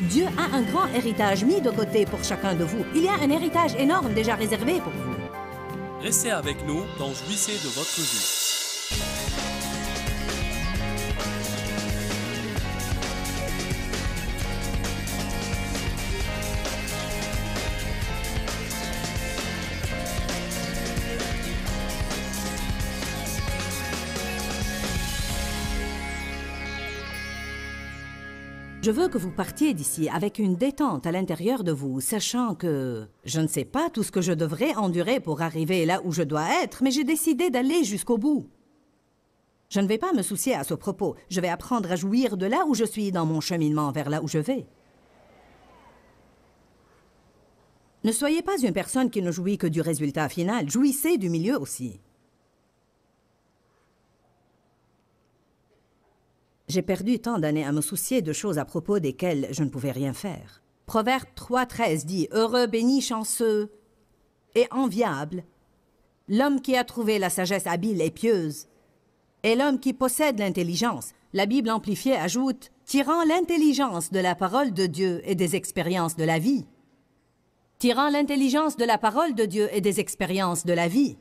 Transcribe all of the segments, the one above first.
Dieu a un grand héritage mis de côté pour chacun de vous. Il y a un héritage énorme déjà réservé pour vous. Restez avec nous dans Jouissez de votre vie. Je veux que vous partiez d'ici avec une détente à l'intérieur de vous, sachant que je ne sais pas tout ce que je devrais endurer pour arriver là où je dois être, mais j'ai décidé d'aller jusqu'au bout. Je ne vais pas me soucier à ce propos. Je vais apprendre à jouir de là où je suis dans mon cheminement vers là où je vais. Ne soyez pas une personne qui ne jouit que du résultat final. Jouissez du milieu aussi. J'ai perdu tant d'années à me soucier de choses à propos desquelles je ne pouvais rien faire. Proverbe 3,13 dit « Heureux, béni, chanceux et enviable, l'homme qui a trouvé la sagesse habile et pieuse, et l'homme qui possède l'intelligence. » La Bible amplifiée ajoute « Tirant l'intelligence de la parole de Dieu et des expériences de la vie. » Tirant l'intelligence de la parole de Dieu et des expériences de la vie.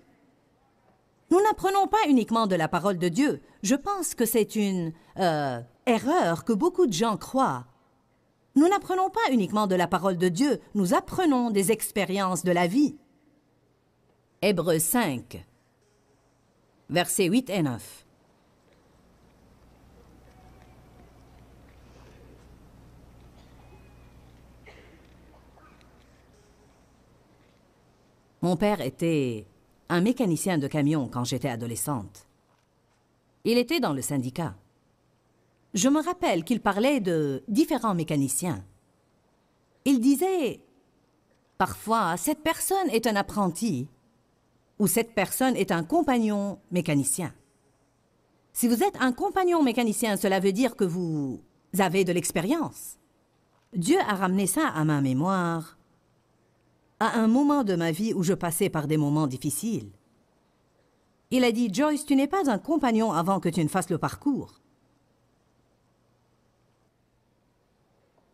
Nous n'apprenons pas uniquement de la parole de Dieu. Je pense que c'est une erreur que beaucoup de gens croient. Nous n'apprenons pas uniquement de la parole de Dieu, nous apprenons des expériences de la vie. Hébreux 5, versets 8 et 9. Mon père était un mécanicien de camion quand j'étais adolescente. Il était dans le syndicat. Je me rappelle qu'il parlait de différents mécaniciens. Il disait, parfois, cette personne est un apprenti ou cette personne est un compagnon mécanicien. Si vous êtes un compagnon mécanicien, cela veut dire que vous avez de l'expérience. Dieu a ramené ça à ma mémoire à un moment de ma vie où je passais par des moments difficiles. Il a dit, « Joyce, tu n'es pas un compagnon avant que tu ne fasses le parcours. »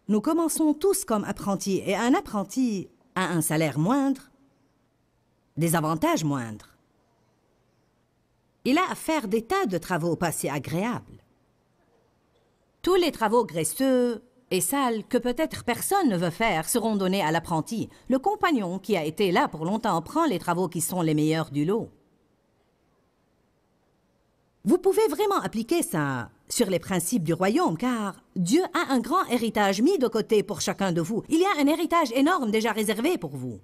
Nous commençons tous comme apprentis, et un apprenti a un salaire moindre, des avantages moindres. Il a à faire des tas de travaux pas si agréables. Tous les travaux graisseux et sales que peut-être personne ne veut faire seront donnés à l'apprenti. Le compagnon qui a été là pour longtemps prend les travaux qui sont les meilleurs du lot. Vous pouvez vraiment appliquer ça sur les principes du royaume, car Dieu a un grand héritage mis de côté pour chacun de vous. Il y a un héritage énorme déjà réservé pour vous.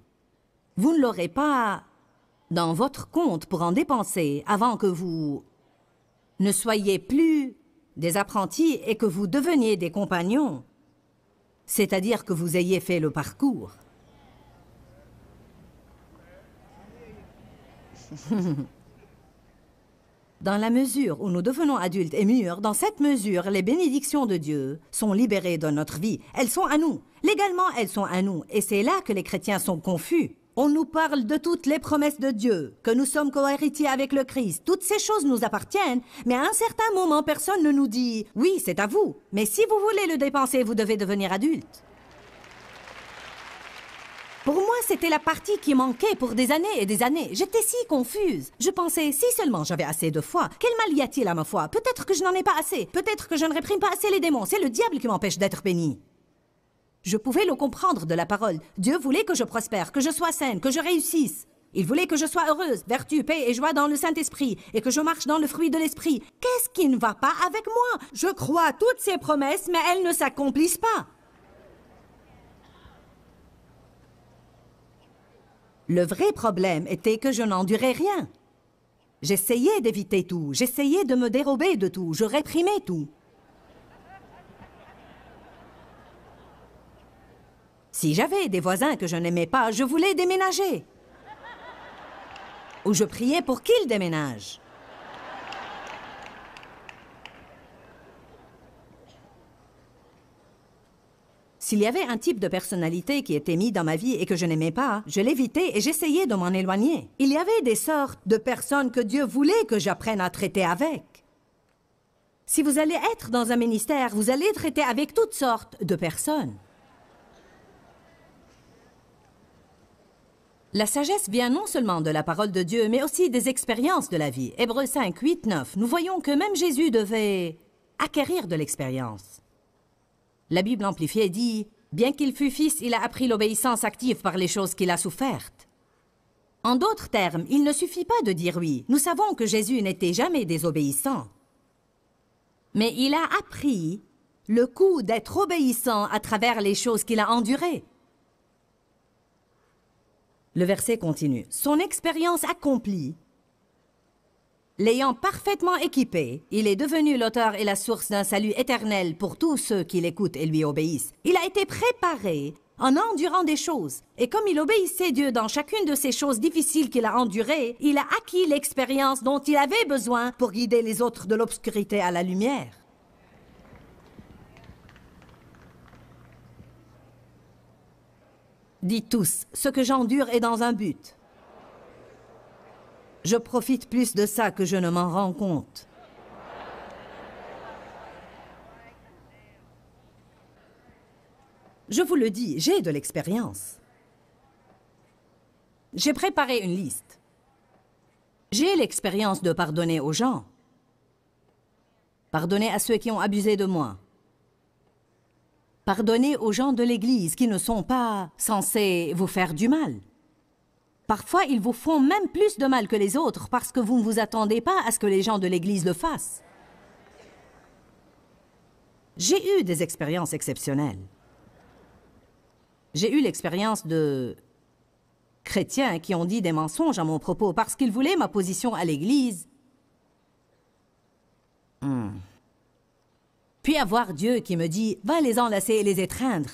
Vous ne l'aurez pas dans votre compte pour en dépenser avant que vous ne soyez plus des apprentis et que vous deveniez des compagnons, c'est-à-dire que vous ayez fait le parcours. Dans la mesure où nous devenons adultes et mûrs, dans cette mesure, les bénédictions de Dieu sont libérées dans notre vie. Elles sont à nous. Légalement, elles sont à nous. Et c'est là que les chrétiens sont confus. On nous parle de toutes les promesses de Dieu, que nous sommes co-héritiers avec le Christ. Toutes ces choses nous appartiennent, mais à un certain moment, personne ne nous dit « Oui, c'est à vous, mais si vous voulez le dépenser, vous devez devenir adulte. » Pour moi, c'était la partie qui manquait pour des années et des années. J'étais si confuse. Je pensais, si seulement j'avais assez de foi, quel mal y a-t-il à ma foi? Peut-être que je n'en ai pas assez. Peut-être que je ne réprime pas assez les démons. C'est le diable qui m'empêche d'être béni. Je pouvais le comprendre de la parole. Dieu voulait que je prospère, que je sois saine, que je réussisse. Il voulait que je sois heureuse, vertu, paix et joie dans le Saint-Esprit, et que je marche dans le fruit de l'Esprit. Qu'est-ce qui ne va pas avec moi? Je crois toutes ces promesses, mais elles ne s'accomplissent pas. Le vrai problème était que je n'endurais rien. J'essayais d'éviter tout, j'essayais de me dérober de tout, je réprimais tout. Si j'avais des voisins que je n'aimais pas, je voulais déménager. Ou je priais pour qu'ils déménagent. S'il y avait un type de personnalité qui était mis dans ma vie et que je n'aimais pas, je l'évitais et j'essayais de m'en éloigner. Il y avait des sortes de personnes que Dieu voulait que j'apprenne à traiter avec. Si vous allez être dans un ministère, vous allez traiter avec toutes sortes de personnes. La sagesse vient non seulement de la parole de Dieu, mais aussi des expériences de la vie. Hébreux 5, 8, 9. Nous voyons que même Jésus devait acquérir de l'expérience. La Bible amplifiée dit « Bien qu'il fût fils, il a appris l'obéissance active par les choses qu'il a souffertes. » En d'autres termes, il ne suffit pas de dire oui. Nous savons que Jésus n'était jamais désobéissant. Mais il a appris le coût d'être obéissant à travers les choses qu'il a endurées. Le verset continue. Son expérience accomplie, l'ayant parfaitement équipé, il est devenu l'auteur et la source d'un salut éternel pour tous ceux qui l'écoutent et lui obéissent. Il a été préparé en endurant des choses. Et comme il obéissait Dieu dans chacune de ces choses difficiles qu'il a endurées, il a acquis l'expérience dont il avait besoin pour guider les autres de l'obscurité à la lumière. Dites tous, ce que j'endure est dans un but. Je profite plus de ça que je ne m'en rends compte. Je vous le dis, j'ai de l'expérience. J'ai préparé une liste. J'ai l'expérience de pardonner aux gens. Pardonner à ceux qui ont abusé de moi. Pardonnez aux gens de l'Église qui ne sont pas censés vous faire du mal. Parfois, ils vous font même plus de mal que les autres parce que vous ne vous attendez pas à ce que les gens de l'Église le fassent. J'ai eu des expériences exceptionnelles. J'ai eu l'expérience de chrétiens qui ont dit des mensonges à mon propos parce qu'ils voulaient ma position à l'Église. Puis avoir Dieu qui me dit « Va les enlacer et les étreindre. »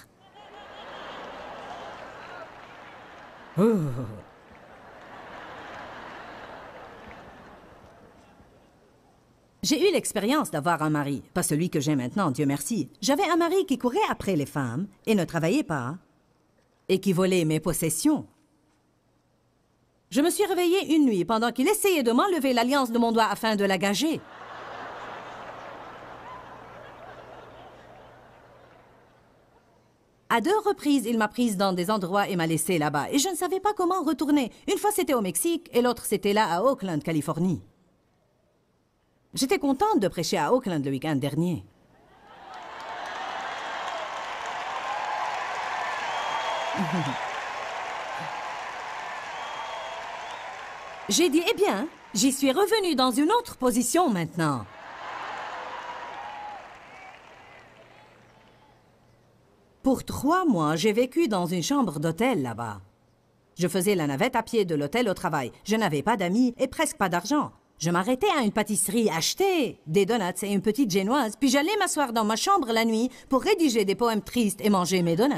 J'ai eu l'expérience d'avoir un mari, pas celui que j'ai maintenant, Dieu merci. J'avais un mari qui courait après les femmes et ne travaillait pas, et qui volait mes possessions. Je me suis réveillée une nuit pendant qu'il essayait de m'enlever l'alliance de mon doigt afin de la gager. À 2 reprises, il m'a prise dans des endroits et m'a laissée là-bas. Et je ne savais pas comment retourner. Une fois, c'était au Mexique et l'autre, c'était là, à Oakland, Californie. J'étais contente de prêcher à Oakland le week-end dernier. J'ai dit, eh bien, j'y suis revenue dans une autre position maintenant. Pour 3 mois, j'ai vécu dans une chambre d'hôtel là-bas. Je faisais la navette à pied de l'hôtel au travail. Je n'avais pas d'amis et presque pas d'argent. Je m'arrêtais à une pâtisserie, acheter des donuts et une petite génoise, puis j'allais m'asseoir dans ma chambre la nuit pour rédiger des poèmes tristes et manger mes donuts.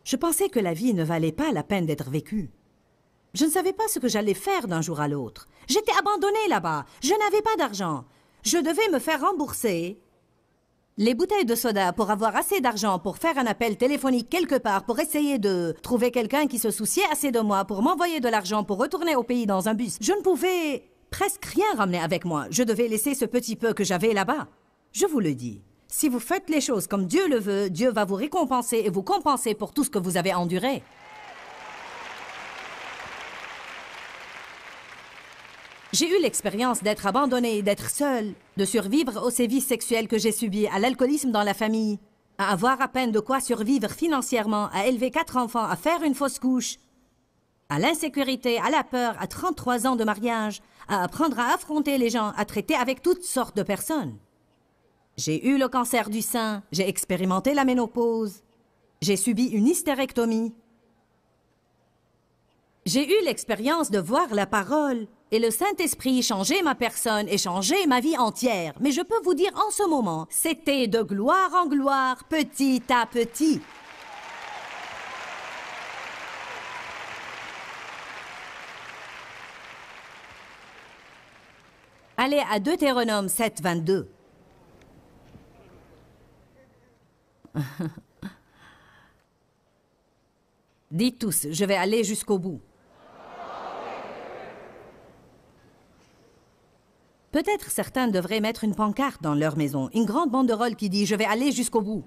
Je pensais que la vie ne valait pas la peine d'être vécue. Je ne savais pas ce que j'allais faire d'un jour à l'autre. J'étais abandonnée là-bas. Je n'avais pas d'argent. Je devais me faire rembourser les bouteilles de soda pour avoir assez d'argent pour faire un appel téléphonique quelque part pour essayer de trouver quelqu'un qui se souciait assez de moi pour m'envoyer de l'argent pour retourner au pays dans un bus. Je ne pouvais presque rien ramener avec moi. Je devais laisser ce petit peu que j'avais là-bas. Je vous le dis, si vous faites les choses comme Dieu le veut, Dieu va vous récompenser et vous compenser pour tout ce que vous avez enduré. J'ai eu l'expérience d'être abandonnée, d'être seule, de survivre aux sévices sexuels que j'ai subis, à l'alcoolisme dans la famille, à avoir à peine de quoi survivre financièrement, à élever 4 enfants, à faire une fausse couche, à l'insécurité, à la peur, à 33 ans de mariage, à apprendre à affronter les gens, à traiter avec toutes sortes de personnes. J'ai eu le cancer du sein, j'ai expérimenté la ménopause, j'ai subi une hystérectomie. J'ai eu l'expérience de voir la parole et le Saint-Esprit changer ma personne et changer ma vie entière. Mais je peux vous dire en ce moment, c'était de gloire en gloire, petit à petit. Allez à Deutéronome 7, 22. Dites tous, je vais aller jusqu'au bout. Peut-être certains devraient mettre une pancarte dans leur maison, une grande banderole qui dit « Je vais aller jusqu'au bout ».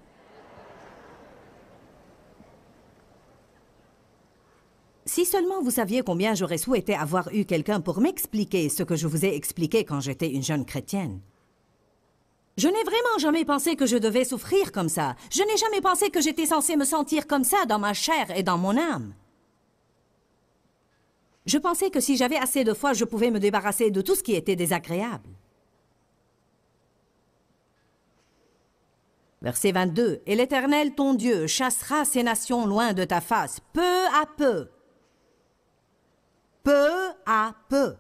seulement vous saviez combien j'aurais souhaité avoir eu quelqu'un pour m'expliquer ce que je vous ai expliqué quand j'étais une jeune chrétienne. Je n'ai vraiment jamais pensé que je devais souffrir comme ça. Je n'ai jamais pensé que j'étais censée me sentir comme ça dans ma chair et dans mon âme. Je pensais que si j'avais assez de foi, je pouvais me débarrasser de tout ce qui était désagréable. Verset 22. « Et l'Éternel, ton Dieu, chassera ces nations loin de ta face, peu à peu. » Peu à peu.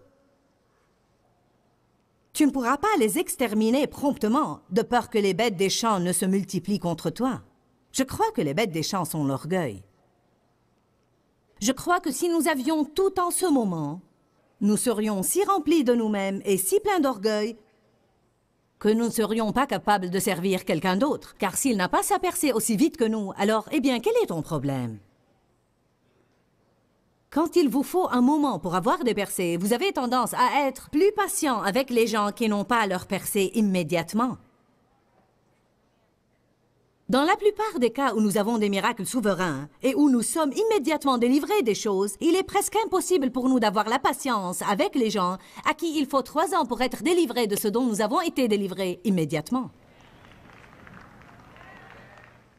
Tu ne pourras pas les exterminer promptement, de peur que les bêtes des champs ne se multiplient contre toi. Je crois que les bêtes des champs sont l'orgueil. Je crois que si nous avions tout en ce moment, nous serions si remplis de nous-mêmes et si pleins d'orgueil que nous ne serions pas capables de servir quelqu'un d'autre. Car s'il n'a pas sa percée aussi vite que nous, alors, eh bien, quel est ton problème? Quand il vous faut un moment pour avoir des percées, vous avez tendance à être plus patient avec les gens qui n'ont pas leur percée immédiatement. Dans la plupart des cas où nous avons des miracles souverains et où nous sommes immédiatement délivrés des choses, il est presque impossible pour nous d'avoir la patience avec les gens à qui il faut 3 ans pour être délivrés de ce dont nous avons été délivrés immédiatement.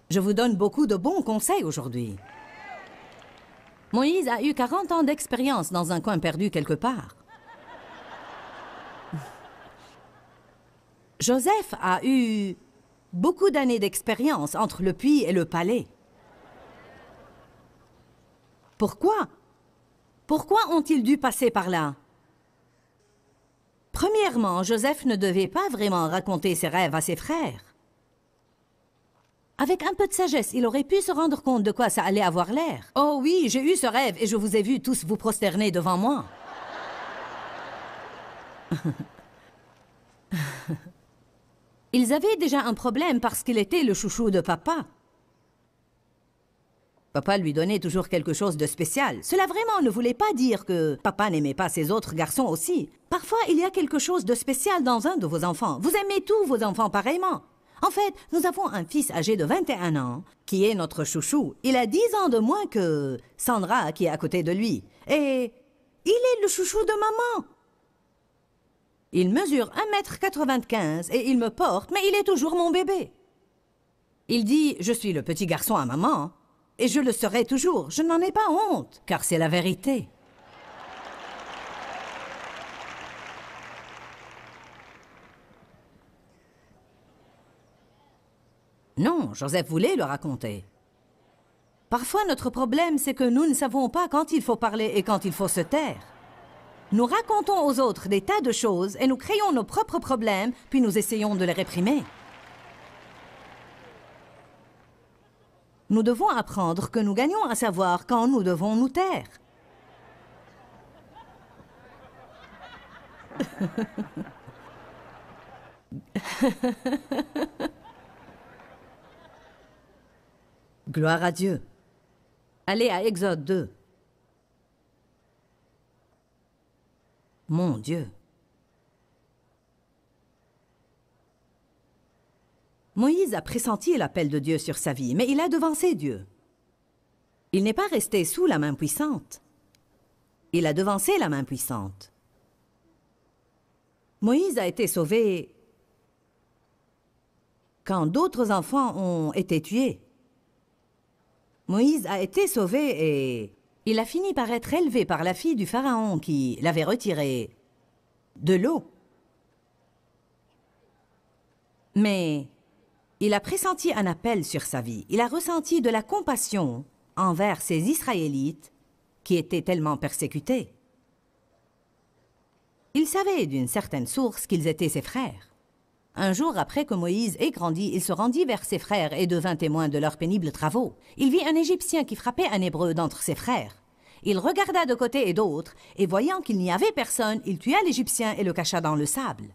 Je vous donne beaucoup de bons conseils aujourd'hui. Moïse a eu 40 ans d'expérience dans un coin perdu quelque part. Joseph a eu beaucoup d'années d'expérience entre le puits et le palais. Pourquoi? Pourquoi ont-ils dû passer par là? Premièrement, Joseph ne devait pas vraiment raconter ses rêves à ses frères. Avec un peu de sagesse, il aurait pu se rendre compte de quoi ça allait avoir l'air. « Oh oui, j'ai eu ce rêve et je vous ai vus tous vous prosterner devant moi. » Ils avaient déjà un problème parce qu'il était le chouchou de papa. Papa lui donnait toujours quelque chose de spécial. Cela vraiment ne voulait pas dire que papa n'aimait pas ses autres garçons aussi. Parfois, il y a quelque chose de spécial dans un de vos enfants. Vous aimez tous vos enfants pareillement. En fait, nous avons un fils âgé de 21 ans, qui est notre chouchou. Il a 10 ans de moins que Sandra, qui est à côté de lui. Et il est le chouchou de maman. Il mesure 1,95 m et il me porte, mais il est toujours mon bébé. Il dit « Je suis le petit garçon à maman, et je le serai toujours. Je n'en ai pas honte, car c'est la vérité. » Non, Joseph voulait le raconter. Parfois, notre problème, c'est que nous ne savons pas quand il faut parler et quand il faut se taire. Nous racontons aux autres des tas de choses et nous créons nos propres problèmes, puis nous essayons de les réprimer. Nous devons apprendre que nous gagnons à savoir quand nous devons nous taire. Gloire à Dieu. Allez à Exode 2. Mon Dieu. Moïse a pressenti l'appel de Dieu sur sa vie, mais il a devancé Dieu. Il n'est pas resté sous la main puissante. Il a devancé la main puissante. Moïse a été sauvé quand d'autres enfants ont été tués. Moïse a été sauvé et il a fini par être élevé par la fille du pharaon qui l'avait retiré de l'eau. Mais il a pressenti un appel sur sa vie. Il a ressenti de la compassion envers ces Israélites qui étaient tellement persécutés. Il savait d'une certaine source qu'ils étaient ses frères. Un jour après que Moïse ait grandi, il se rendit vers ses frères et devint témoin de leurs pénibles travaux. Il vit un Égyptien qui frappait un Hébreu d'entre ses frères. Il regarda de côté et d'autre, et voyant qu'il n'y avait personne, il tua l'Égyptien et le cacha dans le sable.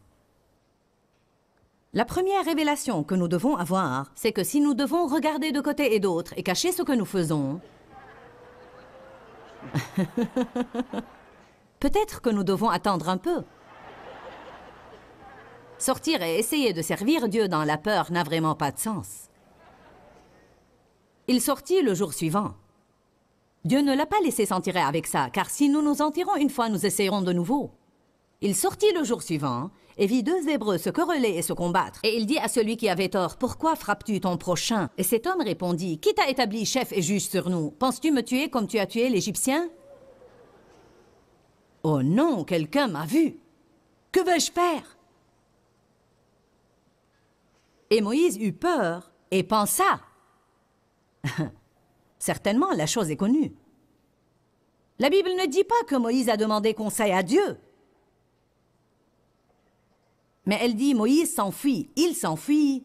La première révélation que nous devons avoir, c'est que si nous devons regarder de côté et d'autre et cacher ce que nous faisons, peut-être que nous devons attendre un peu. Sortir et essayer de servir Dieu dans la peur n'a vraiment pas de sens. Il sortit le jour suivant. Dieu ne l'a pas laissé s'en tirer avec ça, car si nous nous en tirons une fois, nous essayerons de nouveau. Il sortit le jour suivant et vit deux Hébreux se quereller et se combattre. Et il dit à celui qui avait tort, « Pourquoi frappes-tu ton prochain ?» Et cet homme répondit, « Qui t'a établi chef et juge sur nous? Penses-tu me tuer comme tu as tué l'Égyptien? » « Oh non, quelqu'un m'a vu. Que vais-je faire ?» Et Moïse eut peur et pensa. Certainement, la chose est connue. La Bible ne dit pas que Moïse a demandé conseil à Dieu. Mais elle dit, Moïse s'enfuit. Il s'enfuit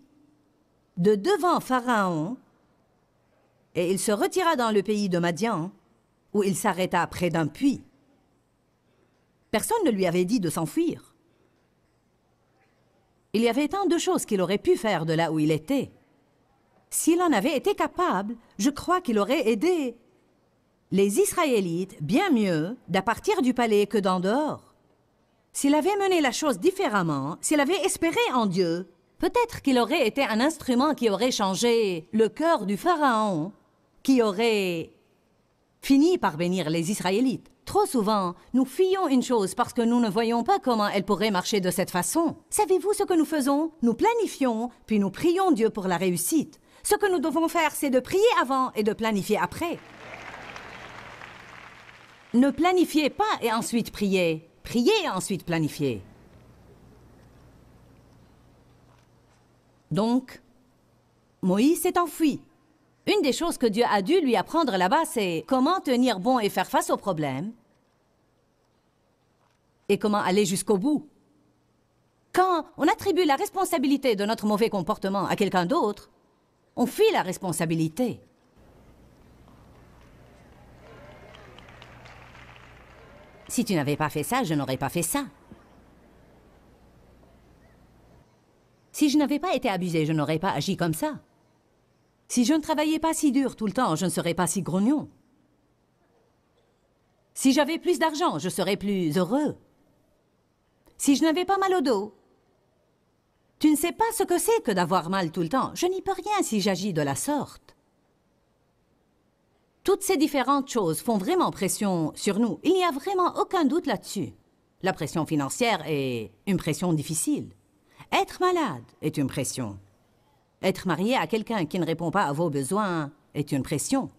de devant Pharaon et il se retira dans le pays de Madian où il s'arrêta près d'un puits. Personne ne lui avait dit de s'enfuir. Il y avait tant de choses qu'il aurait pu faire de là où il était. S'il en avait été capable, je crois qu'il aurait aidé les Israélites bien mieux d'à partir du palais que d'en dehors. S'il avait mené la chose différemment, s'il avait espéré en Dieu, peut-être qu'il aurait été un instrument qui aurait changé le cœur du Pharaon, qui aurait fini par bénir les Israélites. Trop souvent, nous fuyons une chose parce que nous ne voyons pas comment elle pourrait marcher de cette façon. Savez-vous ce que nous faisons? Nous planifions, puis nous prions Dieu pour la réussite. Ce que nous devons faire, c'est de prier avant et de planifier après. Ne planifiez pas et ensuite priez. Priez et ensuite planifiez. Donc, Moïse s'est enfui. Une des choses que Dieu a dû lui apprendre là-bas, c'est comment tenir bon et faire face aux problèmes et comment aller jusqu'au bout. Quand on attribue la responsabilité de notre mauvais comportement à quelqu'un d'autre, on fuit la responsabilité. Si tu n'avais pas fait ça, je n'aurais pas fait ça. Si je n'avais pas été abusé, je n'aurais pas agi comme ça. Si je ne travaillais pas si dur tout le temps, je ne serais pas si grognon. Si j'avais plus d'argent, je serais plus heureux. Si je n'avais pas mal au dos. Tu ne sais pas ce que c'est que d'avoir mal tout le temps. Je n'y peux rien si j'agis de la sorte. Toutes ces différentes choses font vraiment pression sur nous. Il n'y a vraiment aucun doute là-dessus. La pression financière est une pression difficile. Être malade est une pression. Être marié à quelqu'un qui ne répond pas à vos besoins est une pression.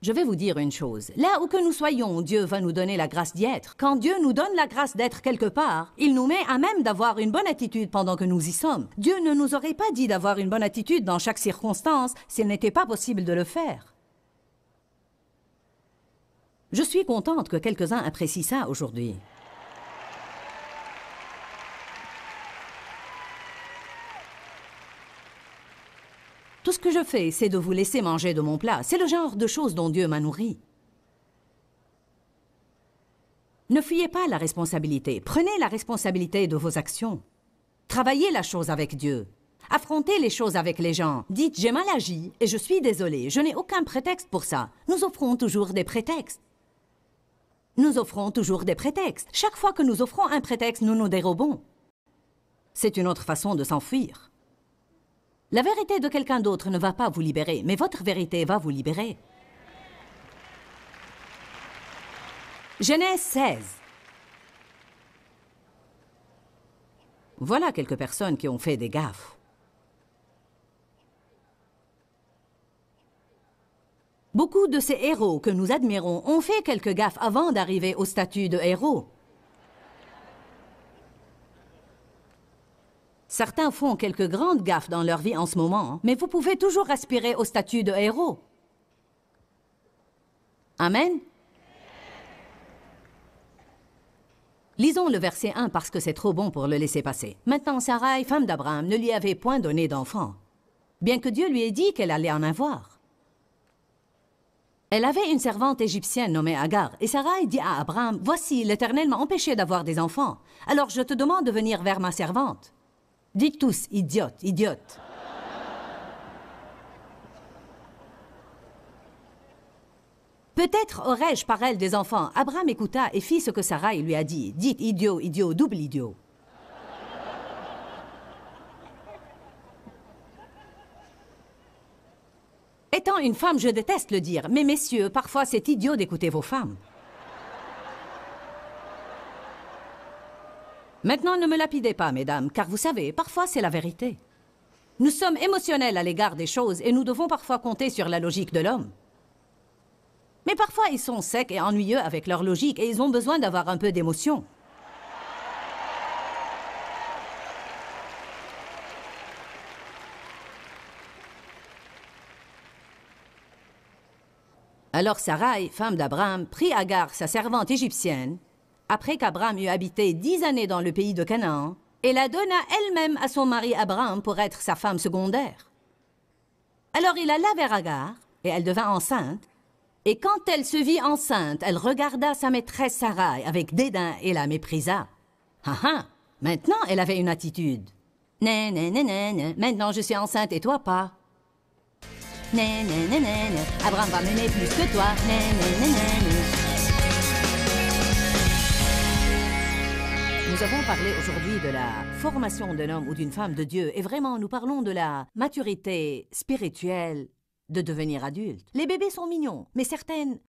Je vais vous dire une chose. Là où que nous soyons, Dieu va nous donner la grâce d'y être. Quand Dieu nous donne la grâce d'être quelque part, il nous met à même d'avoir une bonne attitude pendant que nous y sommes. Dieu ne nous aurait pas dit d'avoir une bonne attitude dans chaque circonstance s'il n'était pas possible de le faire. Je suis contente que quelques-uns apprécient ça aujourd'hui. Tout ce que je fais, c'est de vous laisser manger de mon plat. C'est le genre de choses dont Dieu m'a nourri. Ne fuyez pas la responsabilité. Prenez la responsabilité de vos actions. Travaillez la chose avec Dieu. Affrontez les choses avec les gens. Dites, j'ai mal agi et je suis désolé. Je n'ai aucun prétexte pour ça. Nous offrons toujours des prétextes. Nous offrons toujours des prétextes. Chaque fois que nous offrons un prétexte, nous nous dérobons. C'est une autre façon de s'enfuir. La vérité de quelqu'un d'autre ne va pas vous libérer, mais votre vérité va vous libérer. Genèse 16. Voilà quelques personnes qui ont fait des gaffes. Beaucoup de ces héros que nous admirons ont fait quelques gaffes avant d'arriver au statut de héros. Certains font quelques grandes gaffes dans leur vie en ce moment, mais vous pouvez toujours aspirer au statut de héros. Amen. Lisons le verset 1 parce que c'est trop bon pour le laisser passer. Maintenant, Sarai, femme d'Abraham, ne lui avait point donné d'enfant, bien que Dieu lui ait dit qu'elle allait en avoir. Elle avait une servante égyptienne nommée Agar, et Sarai dit à Abraham, « Voici, l'Éternel m'a empêché d'avoir des enfants, alors je te demande de venir vers ma servante. » Dites tous, idiote, idiote. Peut-être aurais-je par elle des enfants. Abraham écouta et fit ce que Sarai lui a dit. Dites idiot, idiot, double idiot. Étant Étant une femme, je déteste le dire, mais messieurs, parfois c'est idiot d'écouter vos femmes. Maintenant, ne me lapidez pas, mesdames, car vous savez, parfois c'est la vérité. Nous sommes émotionnels à l'égard des choses et nous devons parfois compter sur la logique de l'homme. Mais parfois, ils sont secs et ennuyeux avec leur logique et ils ont besoin d'avoir un peu d'émotion. Alors Sarai, femme d'Abraham, prit Agar, sa servante égyptienne, après qu'Abraham eut habité 10 années dans le pays de Canaan, et la donna elle-même à son mari Abraham pour être sa femme secondaire. Alors il alla vers Agar, et elle devint enceinte, et quand elle se vit enceinte, elle regarda sa maîtresse Sarai avec dédain et la méprisa. Ah ah, maintenant elle avait une attitude. Né, né, né, né, né. Maintenant je suis enceinte et toi pas. Né, né, né, né, né. Abraham va m'aimer plus que toi. Né, né, né, né, né. Nous avons parlé aujourd'hui de la formation d'un homme ou d'une femme de Dieu et vraiment nous parlons de la maturité spirituelle de devenir adulte. Les bébés sont mignons, mais certaines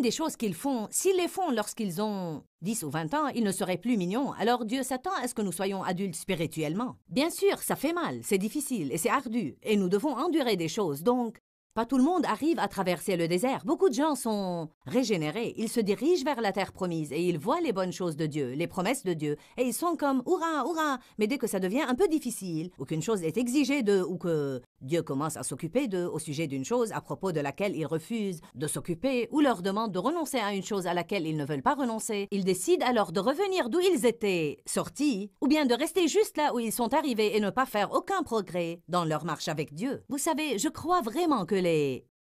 des choses qu'ils font, s'ils les font lorsqu'ils ont 10 ou 20 ans, ils ne seraient plus mignons. Alors Dieu s'attend à ce que nous soyons adultes spirituellement. Bien sûr, ça fait mal, c'est difficile et c'est ardu et nous devons endurer des choses, donc pas tout le monde arrive à traverser le désert. Beaucoup de gens sont régénérés. Ils se dirigent vers la terre promise et ils voient les bonnes choses de Dieu, les promesses de Dieu. Et ils sont comme « Hurrah, hurrah !» Mais dès que ça devient un peu difficile, ou qu'une chose est exigée d'eux, ou que Dieu commence à s'occuper d'eux au sujet d'une chose à propos de laquelle ils refusent de s'occuper, ou leur demande de renoncer à une chose à laquelle ils ne veulent pas renoncer, ils décident alors de revenir d'où ils étaient sortis, ou bien de rester juste là où ils sont arrivés et ne pas faire aucun progrès dans leur marche avec Dieu. Vous savez, je crois vraiment que les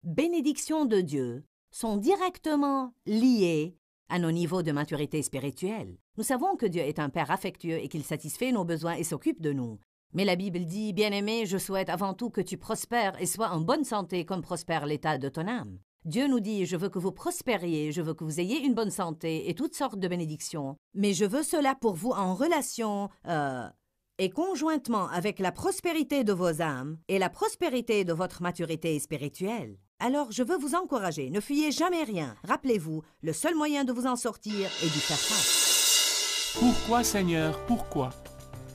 bénédictions de Dieu sont directement liées à nos niveaux de maturité spirituelle. Nous savons que Dieu est un Père affectueux et qu'il satisfait nos besoins et s'occupe de nous. Mais la Bible dit, « Bien-aimé, je souhaite avant tout que tu prospères et sois en bonne santé comme prospère l'état de ton âme. » Dieu nous dit, « Je veux que vous prospériez, je veux que vous ayez une bonne santé et toutes sortes de bénédictions, mais je veux cela pour vous en relation et conjointement avec la prospérité de vos âmes et la prospérité de votre maturité spirituelle. Alors je veux vous encourager, ne fuyez jamais rien. Rappelez-vous, le seul moyen de vous en sortir est d'y faire face. » Pourquoi Seigneur, pourquoi?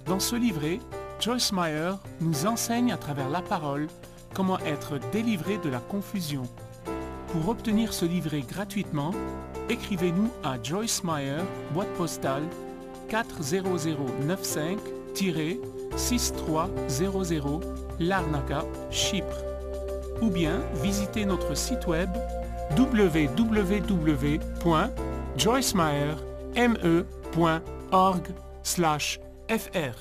Dans ce livret, Joyce Meyer nous enseigne à travers la parole comment être délivré de la confusion. Pour obtenir ce livret gratuitement, écrivez-nous à Joyce Meyer, boîte postale 40095-6300 Larnaca, Chypre. Ou bien visitez notre site web www.joycemeyer.org/fr.